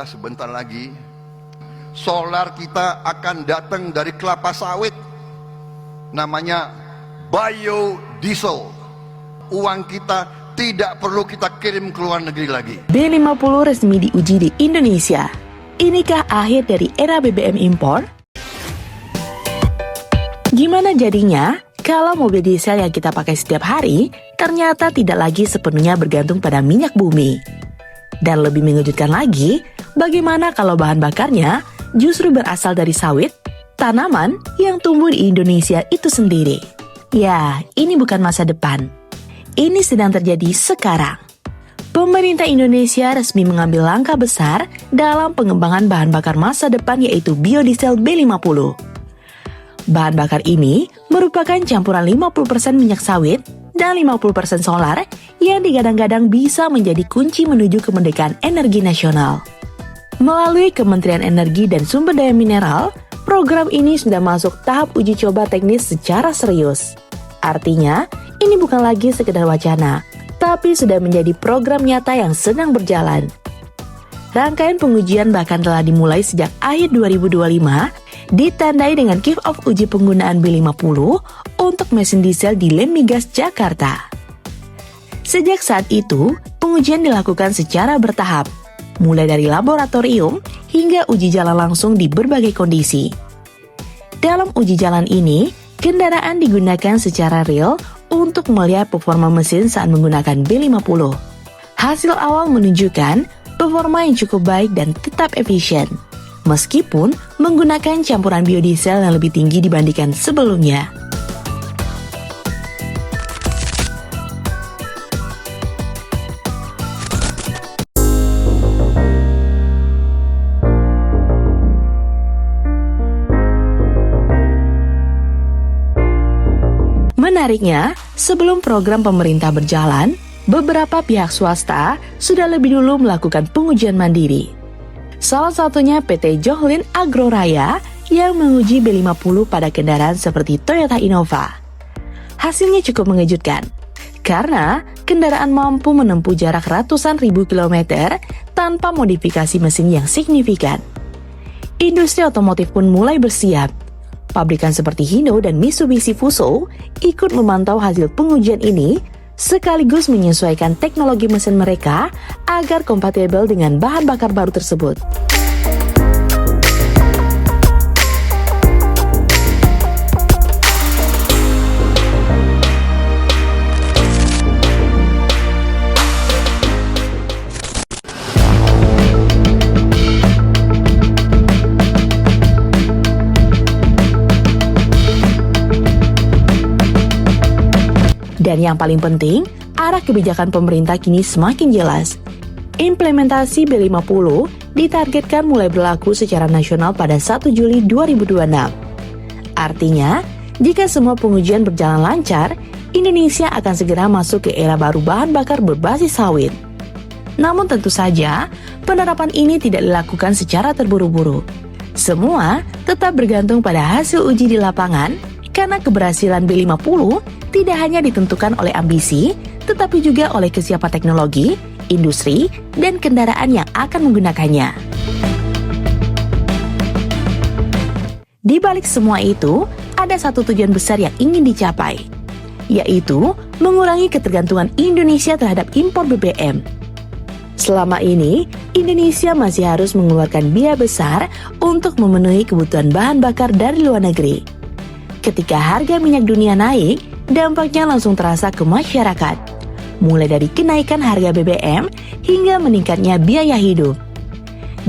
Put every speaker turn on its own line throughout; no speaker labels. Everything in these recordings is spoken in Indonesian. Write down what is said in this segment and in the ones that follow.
kita sebentar lagi, solar kita akan datang dari kelapa sawit, namanya biodiesel. Uang kita tidak perlu kita kirim ke luar negeri lagi.
B50 resmi diuji di Indonesia. Inikah akhir dari era BBM impor? Gimana jadinya kalau mobil diesel yang kita pakai setiap hari ternyata tidak lagi sepenuhnya bergantung pada minyak bumi? Dan lebih mengejutkan lagi, bagaimana kalau bahan bakarnya justru berasal dari sawit, tanaman yang tumbuh di Indonesia itu sendiri? Ya, ini bukan masa depan. Ini sedang terjadi sekarang. Pemerintah Indonesia resmi mengambil langkah besar dalam pengembangan bahan bakar masa depan, yaitu biodiesel B50. Bahan bakar ini merupakan campuran 50% minyak sawit dan 50% solar yang digadang-gadang bisa menjadi kunci menuju kemerdekaan energi nasional. Melalui Kementerian Energi dan Sumber Daya Mineral, program ini sudah masuk tahap uji coba teknis secara serius. Artinya, ini bukan lagi sekedar wacana, tapi sudah menjadi program nyata yang sedang berjalan. Rangkaian pengujian bahkan telah dimulai sejak akhir 2025, ditandai dengan kick-off uji penggunaan B50 untuk mesin diesel di Lem Migas Jakarta. Sejak saat itu, pengujian dilakukan secara bertahap, mulai dari laboratorium hingga uji jalan langsung di berbagai kondisi. Dalam uji jalan ini, kendaraan digunakan secara real untuk melihat performa mesin saat menggunakan B50. Hasil awal menunjukkan performa yang cukup baik dan tetap efisien, meskipun menggunakan campuran biodiesel yang lebih tinggi dibandingkan sebelumnya. Menariknya, sebelum program pemerintah berjalan, beberapa pihak swasta sudah lebih dulu melakukan pengujian mandiri. Salah satunya PT Johlin Agroraya yang menguji B50 pada kendaraan seperti Toyota Innova. Hasilnya cukup mengejutkan, karena kendaraan mampu menempuh jarak ratusan ribu kilometer tanpa modifikasi mesin yang signifikan. Industri otomotif pun mulai bersiap. Pabrikan seperti Hino dan Mitsubishi Fuso ikut memantau hasil pengujian ini, sekaligus menyesuaikan teknologi mesin mereka agar kompatibel dengan bahan bakar baru tersebut. Dan yang paling penting, arah kebijakan pemerintah kini semakin jelas. Implementasi B50 ditargetkan mulai berlaku secara nasional pada 1 Juli 2026. Artinya, jika semua pengujian berjalan lancar, Indonesia akan segera masuk ke era baru bahan bakar berbasis sawit. Namun tentu saja, penerapan ini tidak dilakukan secara terburu-buru. Semua tetap bergantung pada hasil uji di lapangan, karena keberhasilan B50 tidak hanya ditentukan oleh ambisi, tetapi juga oleh kesiapan teknologi, industri, dan kendaraan yang akan menggunakannya. Di balik semua itu, ada satu tujuan besar yang ingin dicapai, yaitu mengurangi ketergantungan Indonesia terhadap impor BBM. Selama ini, Indonesia masih harus mengeluarkan biaya besar untuk memenuhi kebutuhan bahan bakar dari luar negeri. Ketika harga minyak dunia naik, dampaknya langsung terasa ke masyarakat, mulai dari kenaikan harga BBM hingga meningkatnya biaya hidup.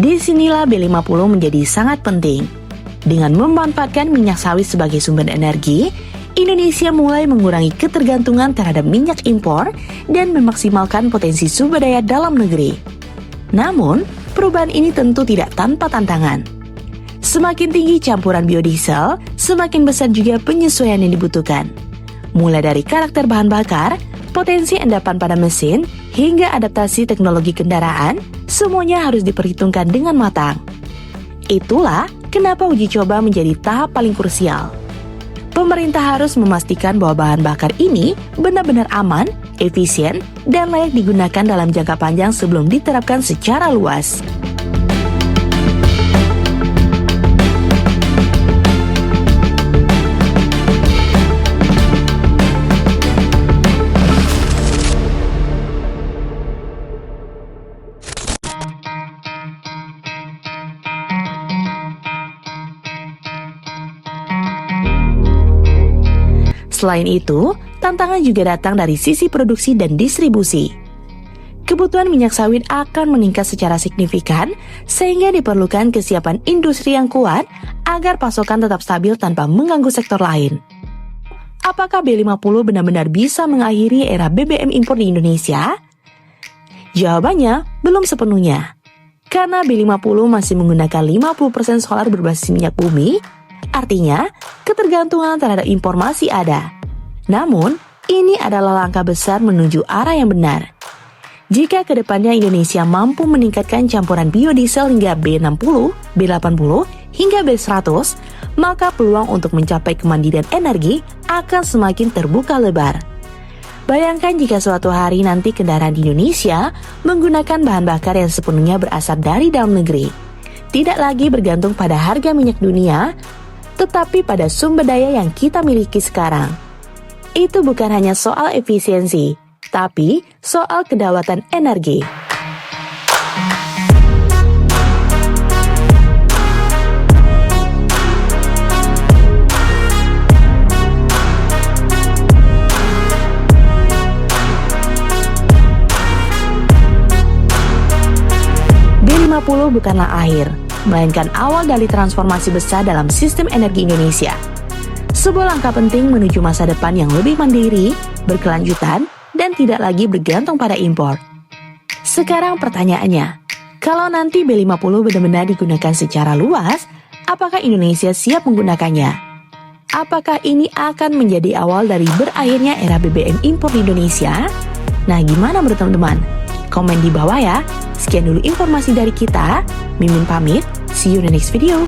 Disinilah B50 menjadi sangat penting. Dengan memanfaatkan minyak sawit sebagai sumber energi, Indonesia mulai mengurangi ketergantungan terhadap minyak impor dan memaksimalkan potensi sumber daya dalam negeri. Namun, perubahan ini tentu tidak tanpa tantangan. Semakin tinggi campuran biodiesel, semakin besar juga penyesuaian yang dibutuhkan. Mulai dari karakter bahan bakar, potensi endapan pada mesin, hingga adaptasi teknologi kendaraan, semuanya harus diperhitungkan dengan matang. Itulah kenapa uji coba menjadi tahap paling krusial. Pemerintah harus memastikan bahwa bahan bakar ini benar-benar aman, efisien, dan layak digunakan dalam jangka panjang sebelum diterapkan secara luas. Selain itu, tantangan juga datang dari sisi produksi dan distribusi. Kebutuhan minyak sawit akan meningkat secara signifikan, sehingga diperlukan kesiapan industri yang kuat agar pasokan tetap stabil tanpa mengganggu sektor lain. Apakah B50 benar-benar bisa mengakhiri era BBM impor di Indonesia? Jawabannya belum sepenuhnya. Karena B50 masih menggunakan 50% solar berbasis minyak bumi, artinya ketergantungan terhadap impor masih ada. Namun, ini adalah langkah besar menuju arah yang benar. Jika kedepannya Indonesia mampu meningkatkan campuran biodiesel hingga B60, B80, hingga B100, maka peluang untuk mencapai kemandirian energi akan semakin terbuka lebar. Bayangkan jika suatu hari nanti kendaraan di Indonesia menggunakan bahan bakar yang sepenuhnya berasal dari dalam negeri. Tidak lagi bergantung pada harga minyak dunia, tetapi pada sumber daya yang kita miliki sekarang. Itu bukan hanya soal efisiensi, tapi soal kedaulatan energi. B50 bukanlah akhir, melainkan awal dari transformasi besar dalam sistem energi Indonesia. Sebuah langkah penting menuju masa depan yang lebih mandiri, berkelanjutan, dan tidak lagi bergantung pada impor. Sekarang pertanyaannya, kalau nanti B50 benar-benar digunakan secara luas, apakah Indonesia siap menggunakannya? Apakah ini akan menjadi awal dari berakhirnya era BBM impor di Indonesia? Nah, gimana menurut teman-teman? Komen di bawah ya. Sekian dulu informasi dari kita. Mimin pamit, see you in the next video.